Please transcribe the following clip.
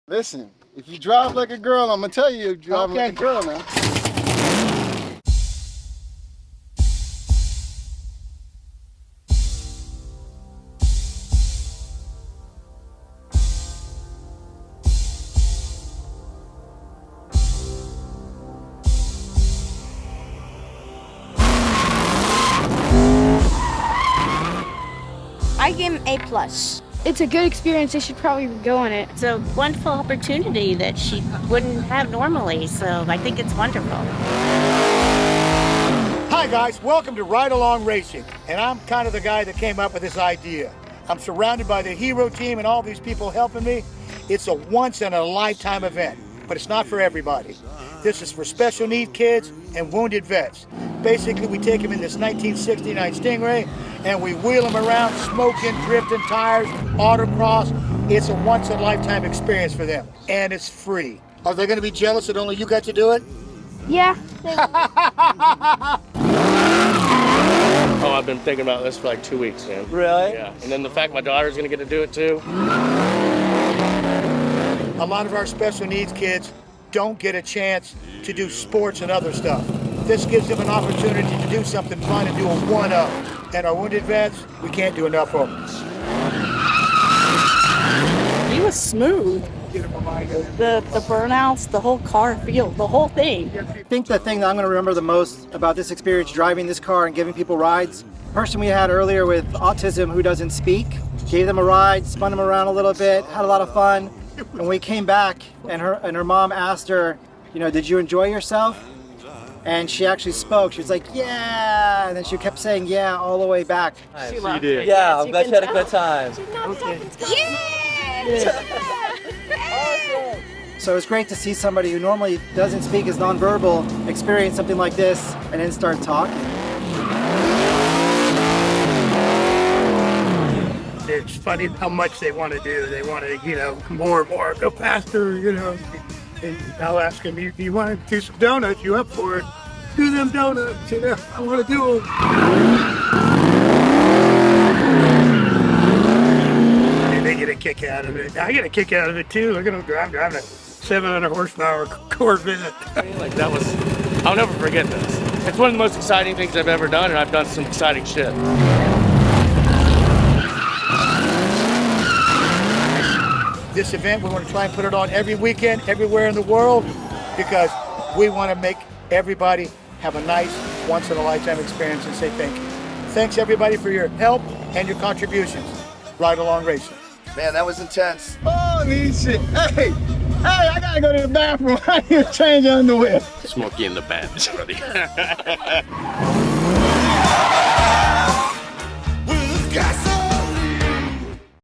Listen, if you drive like a girl, I'm gonna tell you you're driving like a girl now. I gave him A+. It's a good experience. They should probably go on it. It's a wonderful opportunity that she wouldn't have normally, so I think it's wonderful. Hi guys, welcome to Ride Along Racing, and I'm kind of the guy that came up with this idea. I'm surrounded by the hero team and all these people helping me. It's a once-in-a-lifetime event, but it's not for everybody. This is for special need kids and wounded vets. Basically, we take them in this 1969 Stingray and we wheel them around, smoking, drifting, tires, autocross. It's a once-in-a-lifetime experience for them, and it's free. Are they going to be jealous that only you got to do it? Yeah. Oh, I've been thinking about this for like 2 weeks, man. Really? Yeah. And then the fact my daughter's gonna get to do it too. A lot of our special needs kids don't get a chance to do sports and other stuff. This gives them an opportunity to do something fun and do a one-up. And our wounded vets, we can't do enough of them. He was smooth. The burnouts, the whole car feel, the whole thing. I think the thing that I'm going to remember the most about this experience, driving this car and giving people rides, the person we had earlier with autism who doesn't speak, gave them a ride, spun them around a little bit, had a lot of fun. And we came back and her mom asked her, you know, did you enjoy yourself? And she actually spoke. She was like, yeah. And then she kept saying yeah all the way back. She loved it. Yeah, I'm glad you had a good time. So it's great to see somebody who normally doesn't speak, is nonverbal, experience something like this and then start talking. It's funny how much they want to do. They want to, you know, more and more, go faster, you know. And I'll ask them, you want to do some donuts? You up for it? Do them donuts, you know. I want to do them. And they get a kick out of it. I get a kick out of it too. Look at them driving a 700 horsepower Corvette. Like that was, I'll never forget this. It's one of the most exciting things I've ever done, and I've done some exciting shit. This event, we want to try and put it on every weekend, everywhere in the world, because we want to make everybody have a nice, once-in-a-lifetime experience and say thank you. Thanks, everybody, for your help and your contributions. Ride Along Racing. Man, that was intense. Holy shit. Hey, I gotta go to the bathroom. I need to change underwear. Smokey in the band, buddy.